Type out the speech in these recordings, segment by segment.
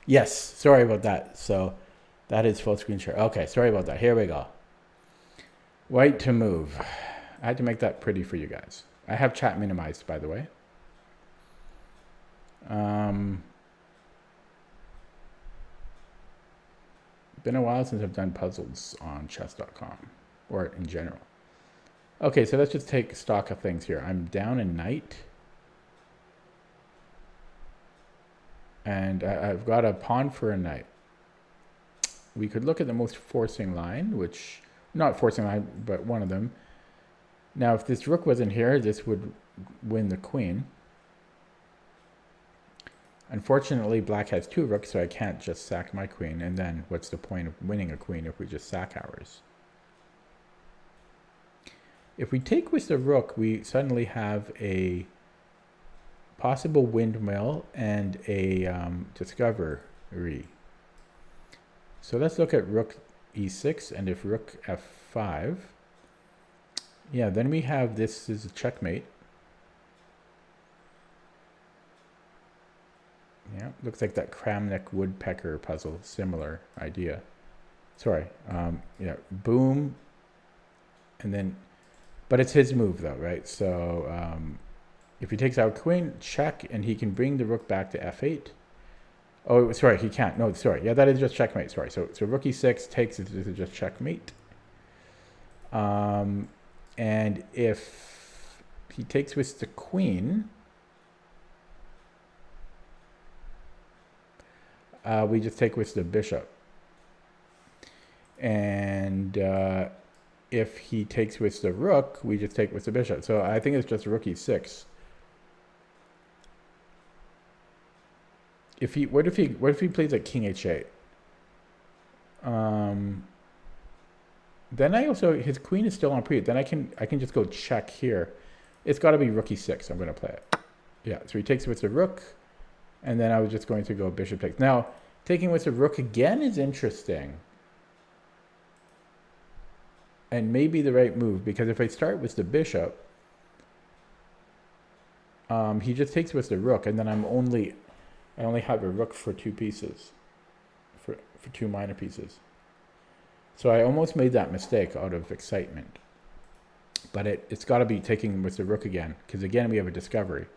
Yes, sorry about that. So that is full screen share. Okay, sorry about that. Here we go. White to move. I had to make that pretty for you guys. I have chat minimized, by the way. Um, been a while since I've done puzzles on chess.com or in general. Okay, so let's just take stock of things here. I'm down a knight. And I've got a pawn for a knight. We could look at the most forcing line, which, not forcing line, but one of them. Now, if this rook wasn't here, this would win the queen. Unfortunately, black has two rooks, so I can't just sack my queen. And then what's the point of winning a queen if we just sack ours? If we take with the rook, we suddenly have a possible windmill and a discovery. So let's look at rook e6, and if rook f5, yeah, then we have this is a checkmate. Yeah, looks like that Kramnik woodpecker puzzle, similar idea. Sorry, yeah, boom, and then, but it's his move though, right? So if he takes out queen, check, and he can bring the rook back to f8. Oh, sorry, he can't. No, sorry. Yeah, that is just checkmate. Sorry. So rook e6 takes it. This is just checkmate. And if he takes with the queen, we just take with the bishop. And if he takes with the rook, we just take with the bishop. So I think it's just rook e6. If he, what if he plays like king h8? Then I also, his queen is still on pre. Then I can just go check here. It's got to be rook e6. I'm going to play it. Yeah, so he takes with the rook, and then I was just going to go bishop takes. Now, taking with the rook again is interesting. And maybe the right move, because if I start with the bishop, he just takes with the rook, and then I only have a rook for two pieces, for two minor pieces. So I almost made that mistake out of excitement. But it's got to be taking with the rook again, because again we have a discovery.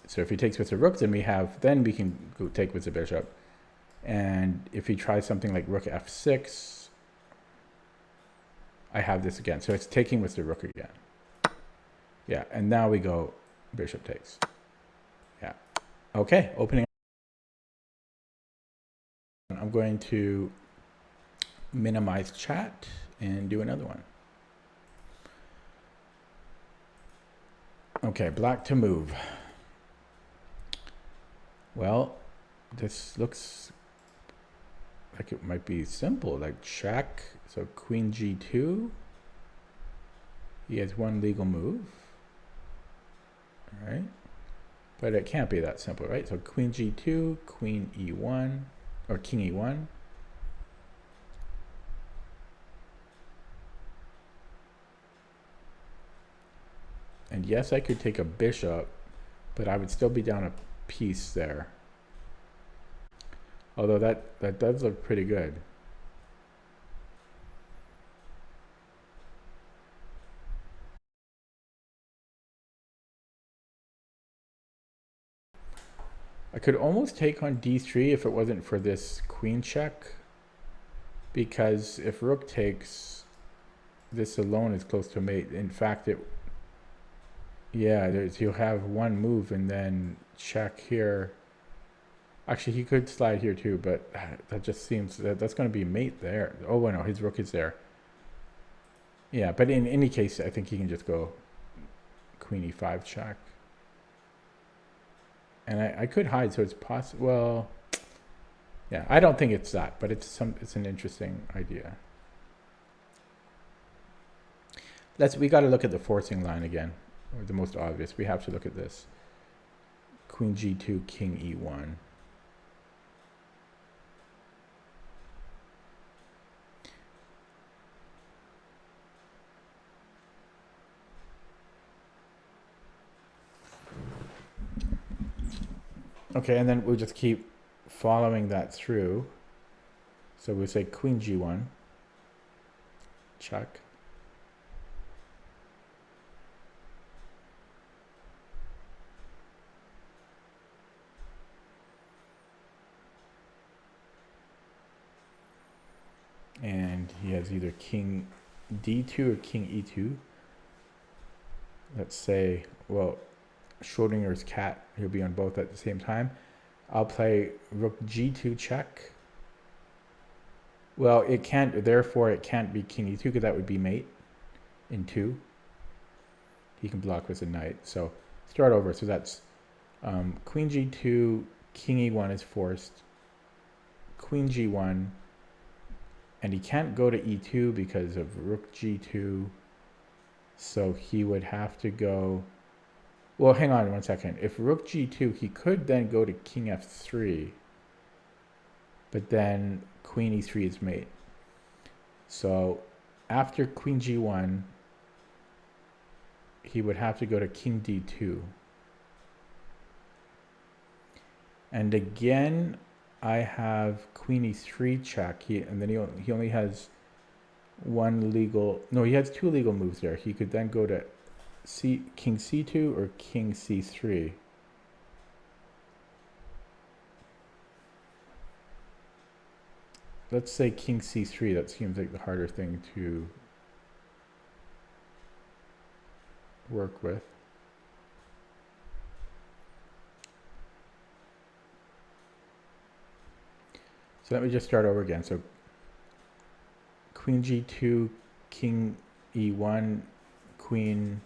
So if he takes with the rook, then we can go take with the bishop. And if he tries something like rook f6, I have this again. So it's taking with the rook again. Yeah, and now we go bishop takes. Yeah. Okay, opening. I'm going to minimize chat and do another one. Okay, black to move. Well, this looks like it might be simple, like check. So queen g2. He has one legal move. All right. But it can't be that simple, right? So queen g2, queen e1, or king e1. And yes, I could take a bishop, but I would still be down a piece there. Although that does look pretty good. I could almost take on d3 if it wasn't for this queen check. Because if rook takes, this alone is close to mate. In fact, you'll have one move and then check here. Actually, he could slide here too, but that just seems that's going to be mate there. Oh, no, his rook is there. Yeah, but in any case, I think he can just go queen e5 check. And I could hide, so it's possible. Well, yeah, I don't think it's that, but it's an interesting idea. We got to look at the forcing line again, or the most obvious. We have to look at this. Queen g2, king e1. Okay, and then we'll just keep following that through. So we'll say queen g1, check. And he has either king d2 or king e2. Let's say, well, Schrodinger's cat, he'll be on both at the same time. I'll play rook g2 check. Well, it can't, therefore it can't be king e2 because that would be mate in 2. He can block with a knight. So start over. So that's queen g2, king e1 is forced, queen g1, and he can't go to e2 because of rook g2. So he would have to go, well, hang on 1 second. If rook g2, he could then go to king f3, but then queen e3 is mate. So after queen g1, he would have to go to king d2. And again, I have queen e3 check. And then he only has one legal, no, he has 2 legal moves there. He could then go to king c2 or king c3. Let's say king c3. That seems like the harder thing to work with. So let me just start over again. So queen g2, king e1, queen.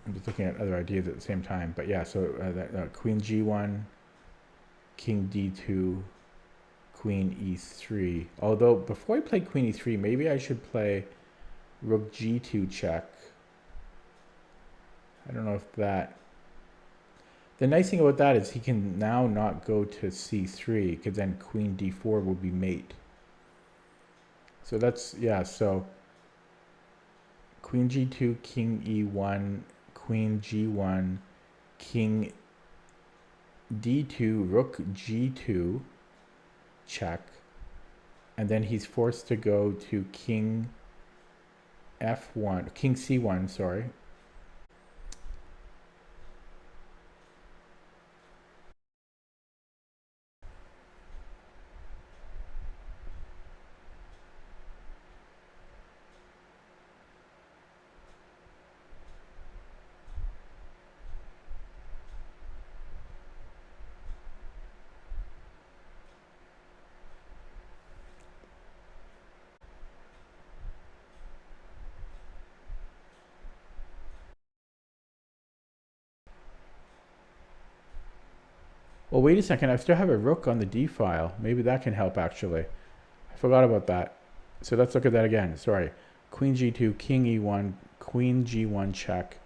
I'm just looking at other ideas at the same time. But yeah, so queen g1, king d2, queen e3. Although before I play queen e3, maybe I should play rook g2 check. I don't know if that... The nice thing about that is he can now not go to c3 because then queen d4 will be mate. So that's, yeah, so queen g2, king e1, queen g1, king d2, rook g2, check. And then he's forced to go to king f1, king c1, sorry. Well, wait a second. I still have a rook on the d file. Maybe that can help, actually. I forgot about that. So let's look at that again. Sorry. Queen g2, king e1, queen g1 check,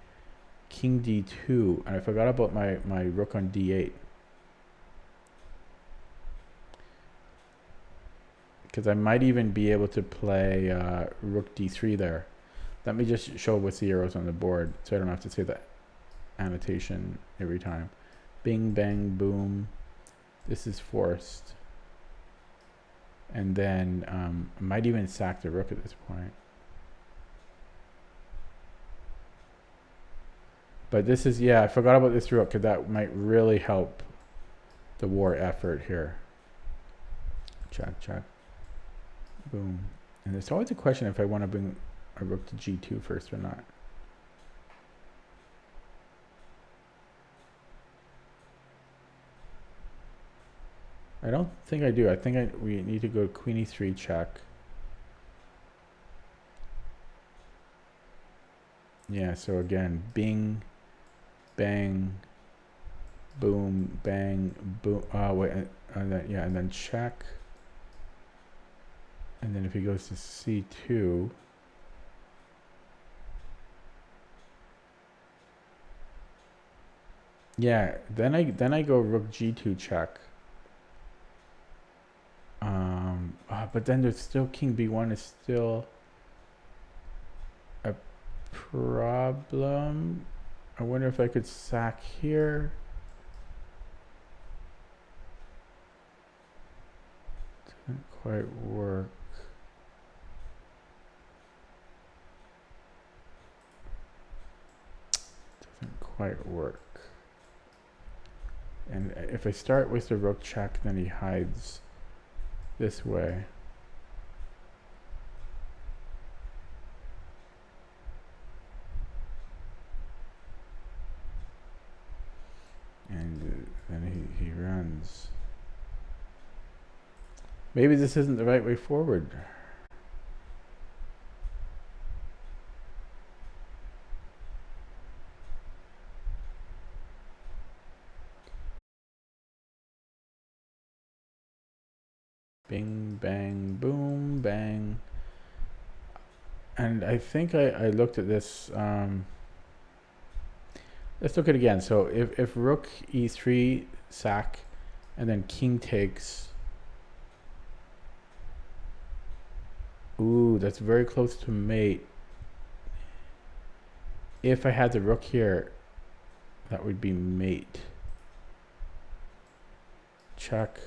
king d2. And I forgot about my rook on d8. Because I might even be able to play rook d3 there. Let me just show what's the arrows on the board so I don't have to say that annotation every time. Bing, bang, boom. This is forced. And then I might even sack the rook at this point. But this is, yeah, I forgot about this rook because that might really help the war effort here. Check, check. Boom. And it's always a question if I want to bring a rook to g2 first or not. I don't think I do. I think we need to go queen e3 check. Yeah, so again, bing, bang, boom, bang, boom. Wait, and then, yeah, and then check. And then if he goes to c2, yeah, then I go rook g2 check. But then there's still king b1 is still a problem. I wonder if I could sack here. Doesn't quite work. Doesn't quite work. And if I start with the rook check, then he hides this way. And then he runs. Maybe this isn't the right way forward. Bing, bang, boom, bang. And I think I looked at this. Let's look at it again. So if rook e3 sack and then king takes. Ooh, that's very close to mate. If I had the rook here, that would be mate. Check,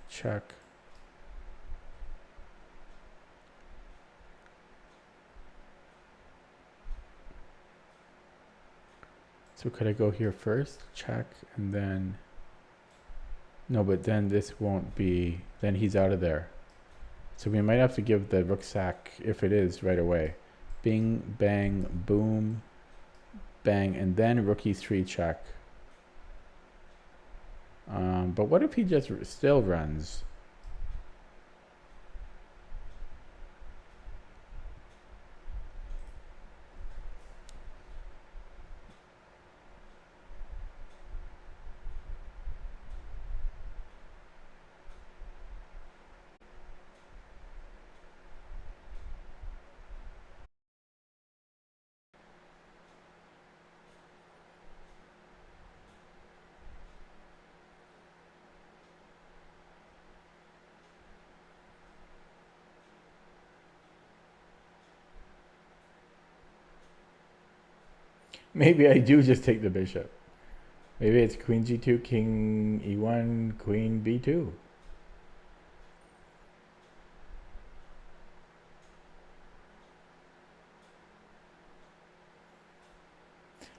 check. So could I go here first? Check, and then... No, but then this won't be... Then he's out of there. So we might have to give the rook sack, if it is, right away. Bing, bang, boom, bang, and then rook e3 check. But what if he just still runs? Maybe I do just take the bishop. Maybe it's queen g2, king e1, queen b2.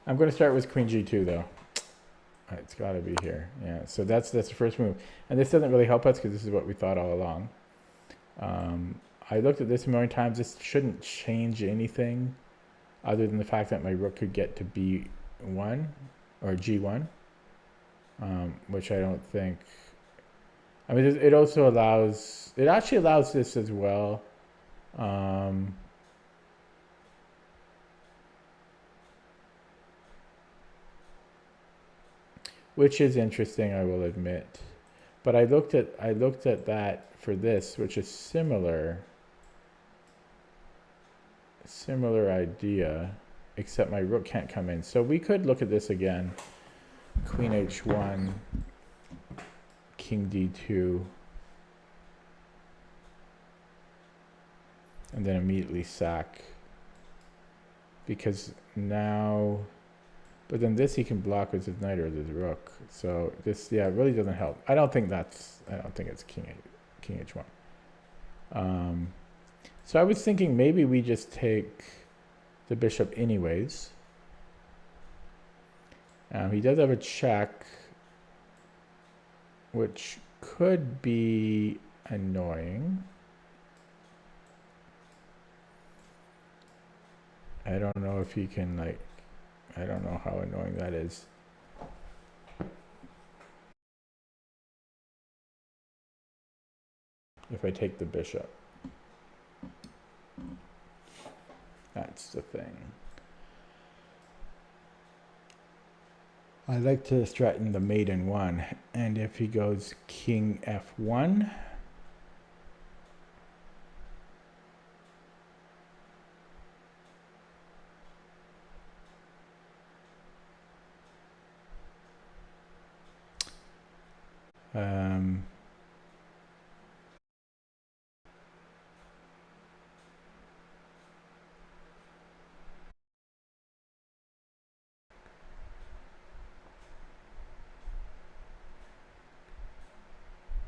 I'm going to start with queen g2 though. It's got to be here. Yeah, so that's the first move. And this doesn't really help us because this is what we thought all along. I looked at this a million times. This shouldn't change anything other than the fact that my rook could get to b1 or g1, which I don't think... I mean, it also allows... It actually allows this as well. Which is interesting, I will admit. But I looked at that for this, which is similar idea, except my rook can't come in. So we could look at this again. Queen h1, king d2, and then immediately sack. Because now... But then this he can block with his knight or with his rook. So this, yeah, it really doesn't help. I don't think it's king h1. So I was thinking maybe we just take the bishop anyways. He does have a check, which could be annoying. I don't know if he can, like... I don't know how annoying that is. If I take the bishop. That's the thing. I like to threaten the maiden one. And if he goes king f1...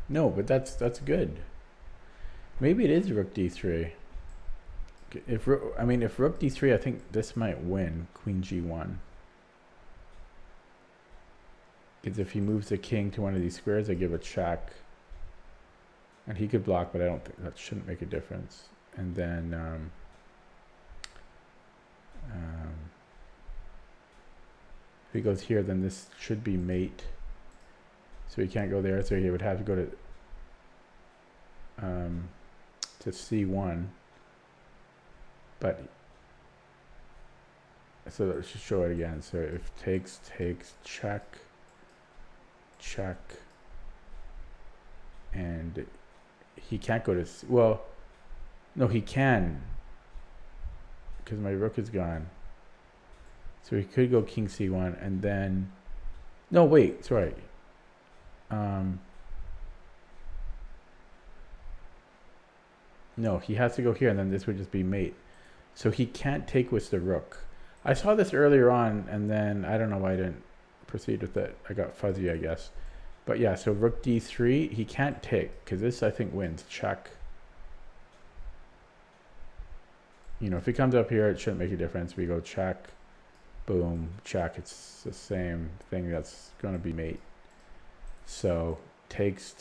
No, but that's good. Maybe it is rook d3. If I mean, if rook d3, I think this might win. Queen g1. Because if he moves the king to one of these squares, I give a check. And he could block, but I don't think that shouldn't make a difference. And then if he goes here, then this should be mate. So he can't go there, so he would have to go to c1. But so let's just show it again. So if takes, check, check, and he can't go to well, no, he can, because my rook is gone. So he could go king c1 and then, no, wait, sorry. No, he has to go here, and then this would just be mate. So he can't take with the rook. I saw this earlier on, and then I don't know why I didn't proceed with it. I got fuzzy, I guess. But yeah, so rook d3, he can't take, because this, I think, wins. Check. You know, if he comes up here, it shouldn't make a difference. We go check, boom, check. It's the same thing. That's going to be mate. So takes,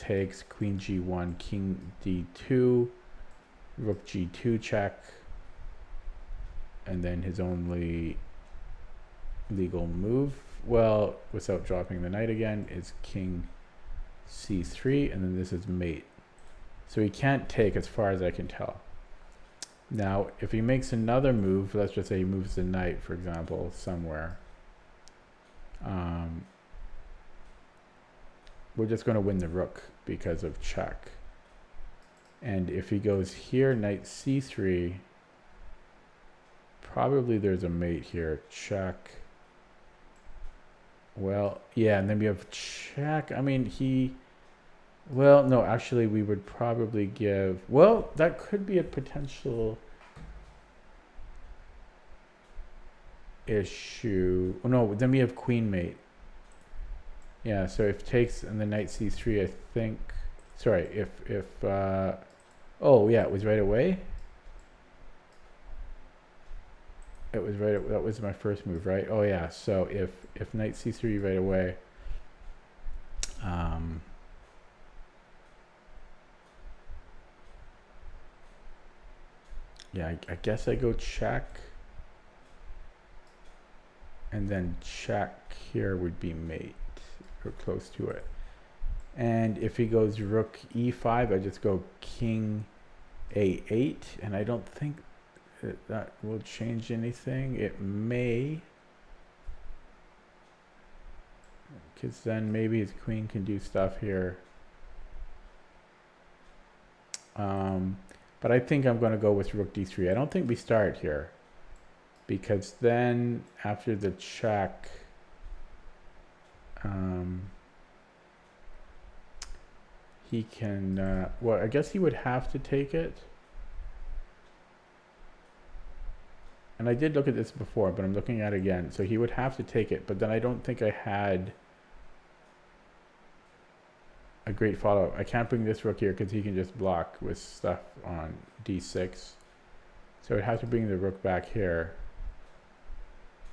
queen g1, king d2, rook g2 check, and then his only legal move, well, without dropping the knight again, is king c3, and then this is mate. So he can't take as far as I can tell. Now, if he makes another move, let's just say he moves the knight, for example, somewhere, we're just going to win the rook because of check. And if he goes here, knight c3, probably there's a mate here. Check. Well, yeah, and then we have check. I mean, well, no, actually, we would probably give, well, that could be a potential issue. Oh, no, then we have queen mate. Yeah, so if takes and the knight c3, I think, sorry, if oh, yeah, it was right away. It was right, that was my first move, right? Oh, yeah, so if knight c3 right away, yeah, I guess I go check, and then check here would be mate, or close to it. And if he goes rook e5, I just go king a8, and I don't think that will change anything. It may, because then maybe his queen can do stuff here. But I think I'm going to go with rook d3. I don't think we start here, because then after the check, he can, well, I guess he would have to take it. And I did look at this before, but I'm looking at it again. So he would have to take it, but then I don't think I had a great follow-up. I can't bring this rook here because he can just block with stuff on d6. So I'd have to bring the rook back here.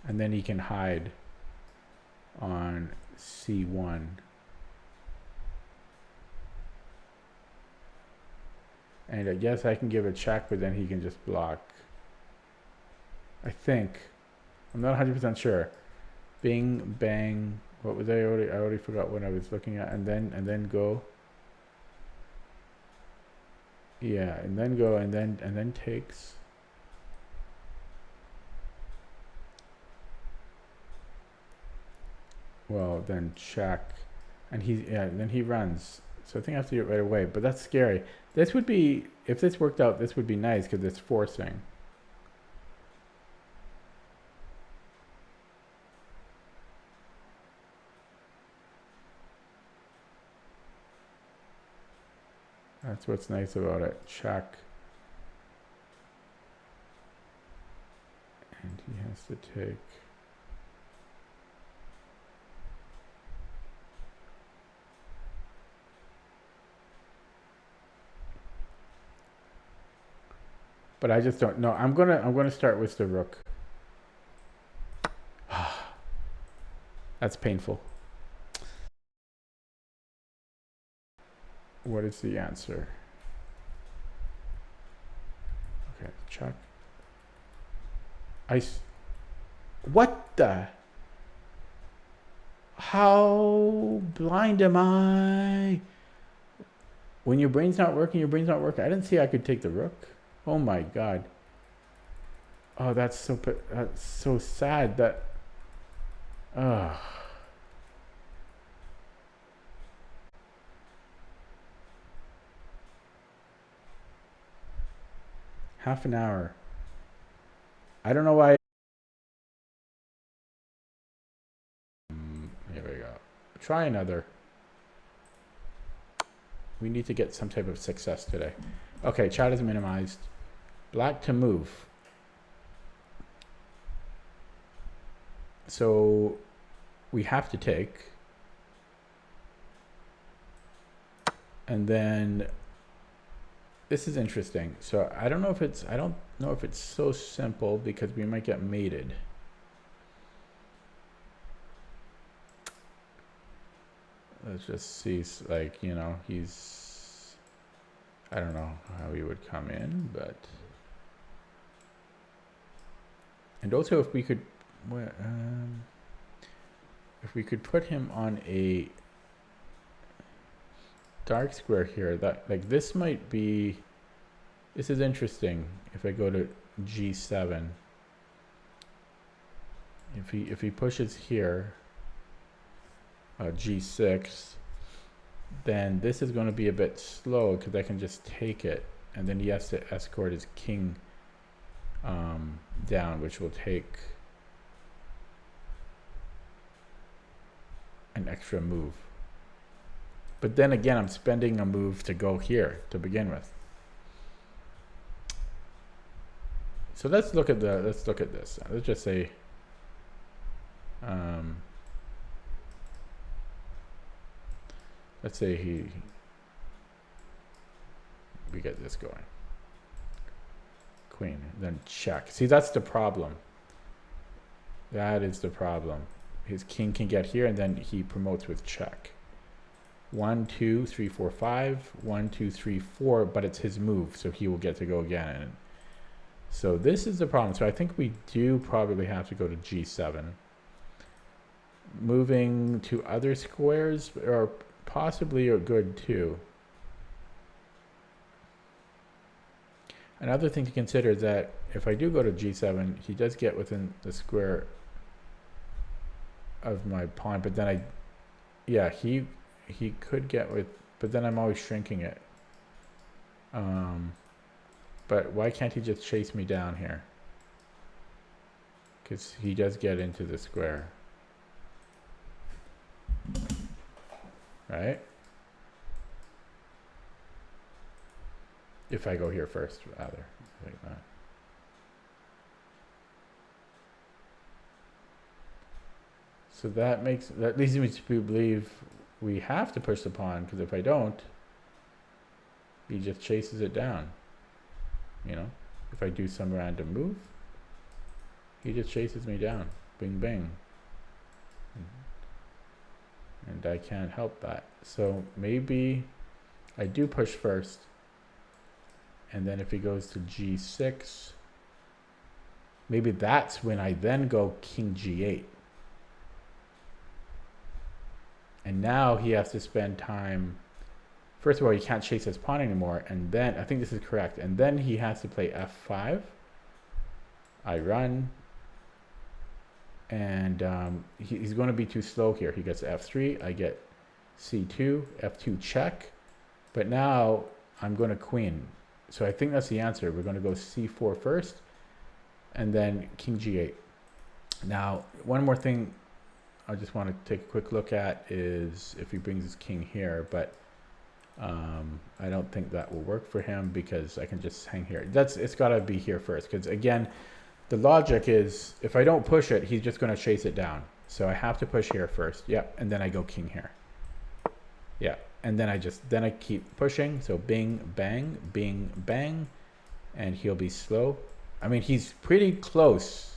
And then he can hide on c1. And I guess I can give a check, but then he can just block. I think. I'm not 100% sure. Bing, bang. What was I already forgot what I was looking at. And then go. Yeah, and then go, and then takes. Well, then check. And then he runs. So I think I have to do it right away, but that's scary. This would be, if this worked out, this would be nice because it's forcing. That's what's nice about it. Check. And he has to take. but I just don't know. I'm gonna start with the rook. That's painful. What is the answer? Okay, check. What the? How blind am I? When your brain's not working, your brain's not working. I didn't see I could take the rook. Oh my god. Oh, that's so sad that. Ugh. Half an hour. I don't know why. Here we go. Try another. We need to get some type of success today. Okay, chat is minimized. Black to move. So we have to take. And then this is interesting. So I don't know if it's so simple because we might get mated. Let's just see, like, you know, I don't know how he would come in, but. And also if we could put him on a dark square here, that, like, this is interesting. If I go to G7, if he pushes here, G6, then this is going to be a bit slow because I can just take it, and then he has to escort his king down, which will take an extra move. But then again, I'm spending a move to go here to begin with. So let's look at this. Let's just say let's say we get this going. Queen, then check. See, that's the problem. That is the problem. His king can get here, and then he promotes with check. 1, 2, 3, 4, 5. 1, 2, 3, 4. But it's his move, so he will get to go again. And so this is the problem. So I think we do probably have to go to G7. Moving to other squares or possibly are good too. Another thing to consider is that if I do go to G7, he does get within the square of my pawn, but then he could get with, but then I'm always shrinking it. But why can't he just chase me down here? Because he does get into the square. Right? If I go here first, rather, like that. So that leads me to believe we have to push the pawn, because if I don't, he just chases it down. You know, if I do some random move, he just chases me down. Bing, bing. And I can't help that. So maybe I do push first. And then if he goes to G6, maybe that's when I then go King G8. And now he has to spend time. First of all, he can't chase his pawn anymore. And then, I think this is correct. And then he has to play F5. I run. And he's going to be too slow here. He gets F3. I get C2. F2 check. But now I'm going to queen. So I think that's the answer. We're going to go C4 first. And then King G8. Now, one more thing I just want to take a quick look at is if he brings his king here. But I don't think that will work for him because I can just hang here. It's got to be here first. Because again, the logic is if I don't push it, he's just going to chase it down. So I have to push here first. Yeah. And then I go king here. Yeah. And then I keep pushing. So bing, bang, and he'll be slow. I mean, he's pretty close,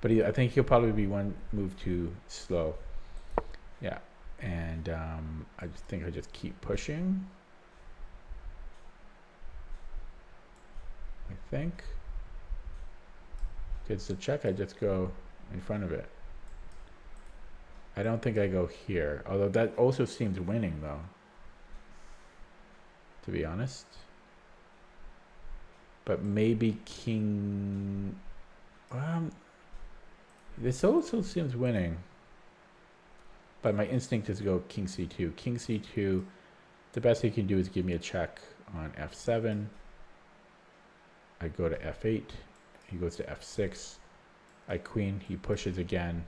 but I think he'll probably be one move too slow. Yeah, and I just think I just keep pushing. I think. Gets the check, I just go in front of it. I don't think I go here, although that also seems winning though, to be honest. But maybe king, this also seems winning. But my instinct is to go king c2. King c2, the best he can do is give me a check on f7. I go to f8, he goes to f6. I queen, he pushes again.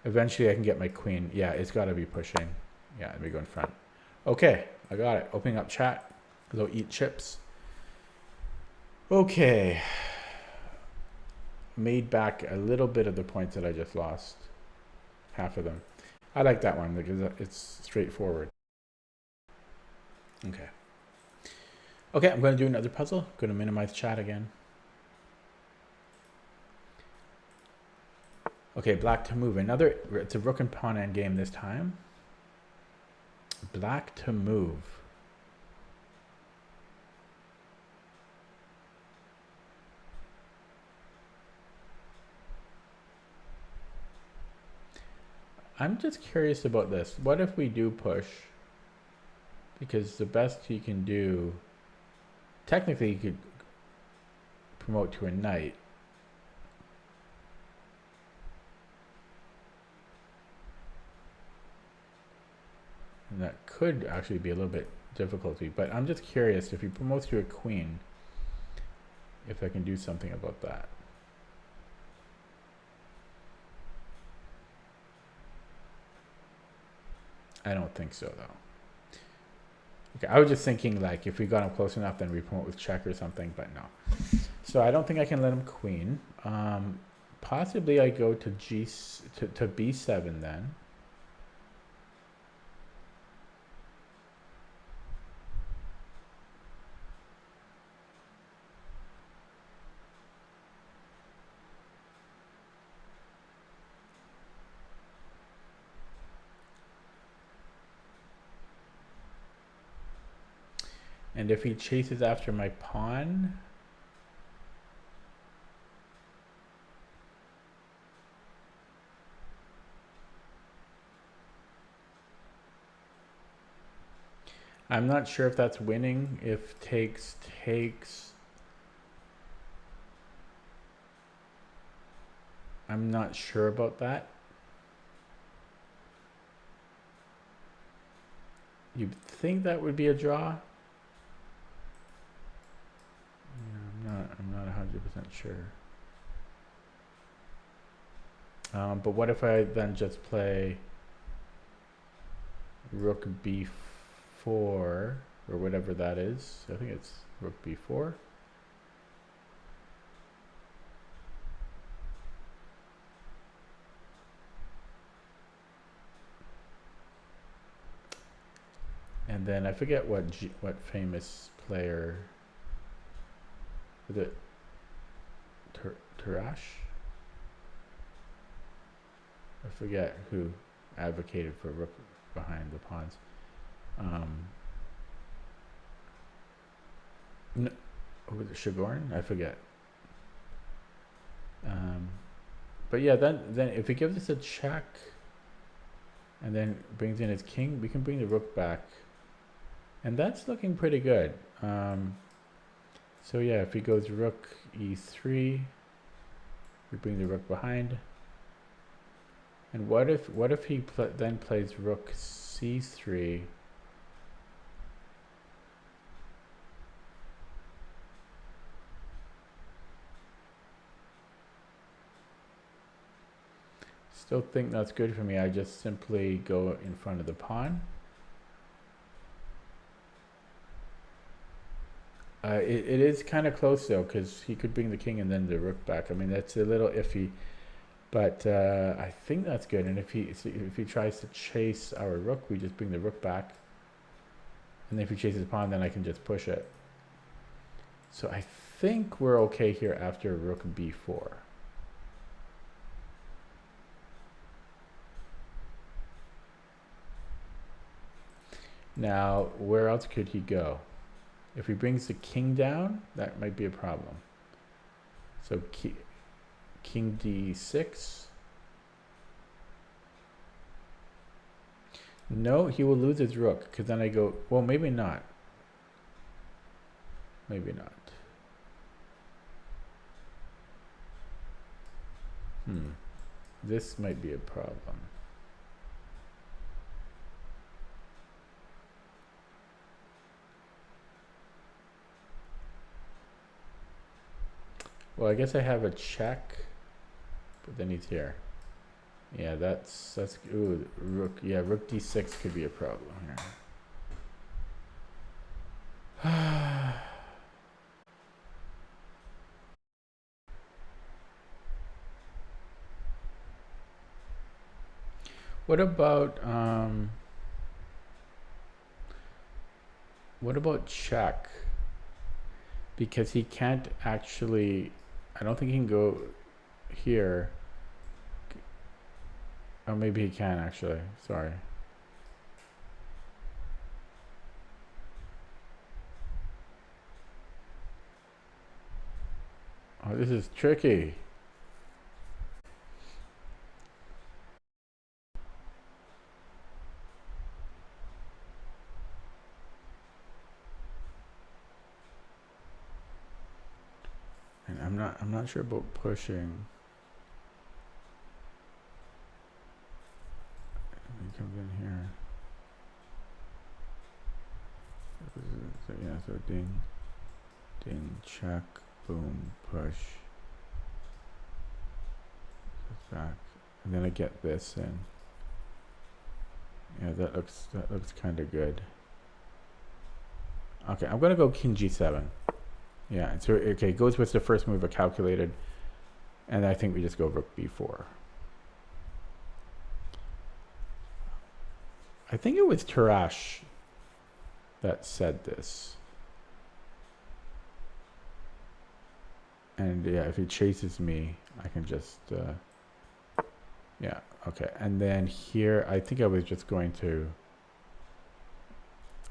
Eventually I can get my queen. Yeah, it's gotta be pushing. Yeah, let me go in front. Okay, I got it. Opening up chat. Go eat chips. Okay. Made back a little bit of the points that I just lost. Half of them. I like that one because it's straightforward. Okay. Okay, I'm going to do another puzzle. I'm going to minimize chat again. Okay, black to move. It's a rook and pawn endgame this time. Black to move. I'm just curious about this. What if we do push? Because the best he can do, technically he could promote to a knight. And that could actually be a little bit difficulty, but I'm just curious if he promotes to a queen, if I can do something about that. I don't think so though. Okay, I was just thinking like if we got him close enough then we promote with check or something, but no. So I don't think I can let him queen. Possibly I go to to b7 then. And if he chases after my pawn, I'm not sure if that's winning. If takes. I'm not sure about that. You'd think that would be a draw? I'm not 100% sure. But what if I then just play rook b4 or whatever that is? I think it's rook b4. And then I forget what famous player. Is it Tarrasch? I forget who advocated for rook behind the pawns. No, was it Shigorn? I forget. But yeah, then if he gives us a check and then brings in his king, we can bring the rook back. And that's looking pretty good. So yeah, if he goes rook e3, we bring the rook behind. And what if he then plays rook c3? Still think that's good for me. I just simply go in front of the pawn. It is kind of close though, because he could bring the king and then the rook back. I mean, that's a little iffy, but I think that's good. And if he tries to chase our rook, we just bring the rook back. And then if he chases the pawn, then I can just push it. So I think we're okay here after rook b4. Now, where else could he go? If he brings the king down, that might be a problem. So king d6. No, he will lose his rook, because then I go, well, maybe not. Maybe not. This might be a problem. Well, I guess I have a check, but then he's here. Yeah, that's ooh, rook. Yeah, rook d6 could be a problem here. What about check? Because he can't actually, I don't think he can go here. Oh, maybe he can actually, sorry. Oh, this is tricky. And I'm not sure about pushing. He comes in here. So yeah, so ding, ding, check, boom, push. Goes back, and then I get this in. Yeah, that looks kind of good. Okay, I'm gonna go king g7. Yeah, and so okay, it goes with the first move I calculated, and I think we just go rook b4. I think it was Tarash that said this. And yeah, if he chases me, I can just yeah, okay. And then here, I think I was just going to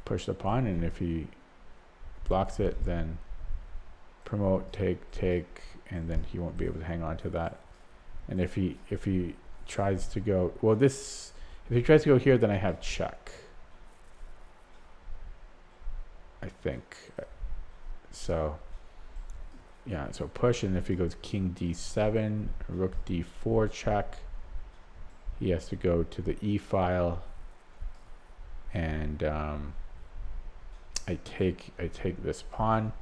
push the pawn, and if he blocks it, then promote, take, and then he won't be able to hang on to that. And if he tries to go, well, this, if he tries to go here, then I have check, I think. So yeah, so push, and if he goes king d7, rook d4 check, he has to go to the e file, and I take this pawn,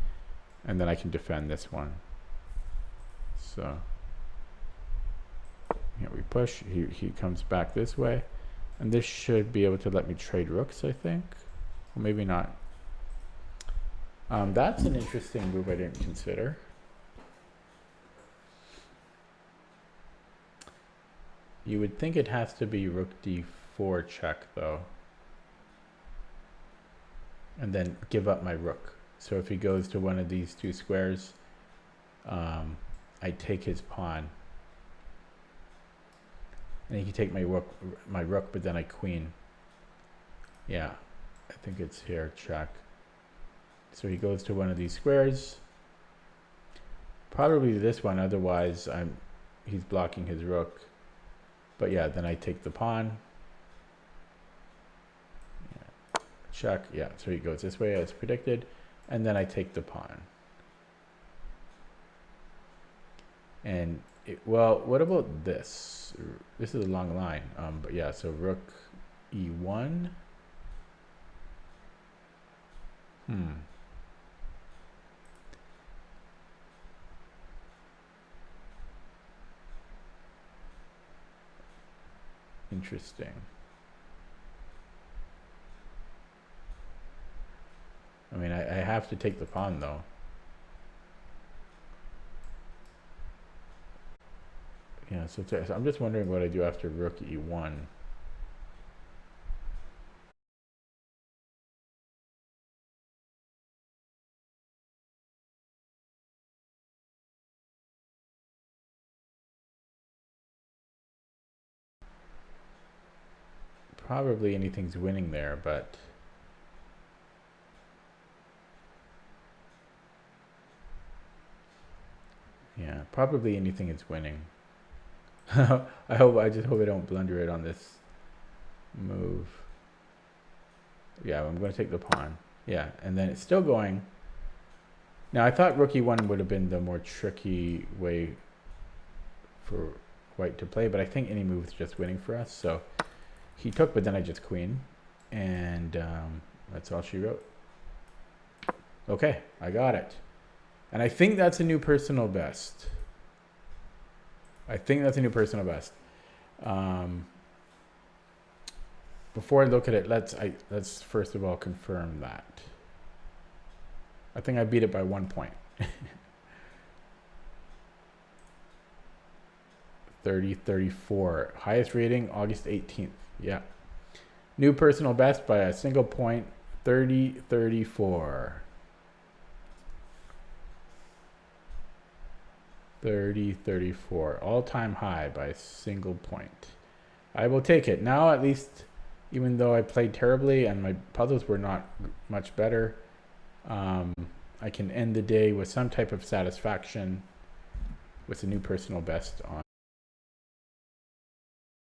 and then I can defend this one. So yeah, we push, he comes back this way, and this should be able to let me trade rooks, I think. Well, maybe not. That's an interesting move I didn't consider. You would think it has to be rook d4 check, though, and then give up my rook. So if he goes to one of these two squares, I take his pawn, and he can take my rook, but then I queen. Yeah, I think it's here, check. So he goes to one of these squares, probably this one, otherwise he's blocking his rook. But yeah, then I take the pawn. Yeah. Check, yeah, so he goes this way as predicted, and then I take the pawn. And well, what about this? This is a long line, but yeah, so rook e1. Interesting. I mean, I have to take the pawn, though. Yeah, so I'm just wondering what I do after rook e1. Probably anything's winning there, but yeah, probably anything is winning. I just hope I don't blunder it on this move. Yeah, I'm going to take the pawn. Yeah, and then it's still going. Now, I thought rook e1 would have been the more tricky way for white to play, but I think any move is just winning for us. So he took, but then I just queen, and that's all she wrote. Okay, I got it. And I think that's a new personal best. I think that's a new personal best. Before I look at it, let's first of all confirm that. I think I beat it by 1 point. 30-34. Highest rating, August 18th. Yeah. New personal best by a single point, 30-34. 30-34. All-time high by a single point. I will take it. Now at least, even though I played terribly and my puzzles were not much better, I can end the day with some type of satisfaction with a new personal best on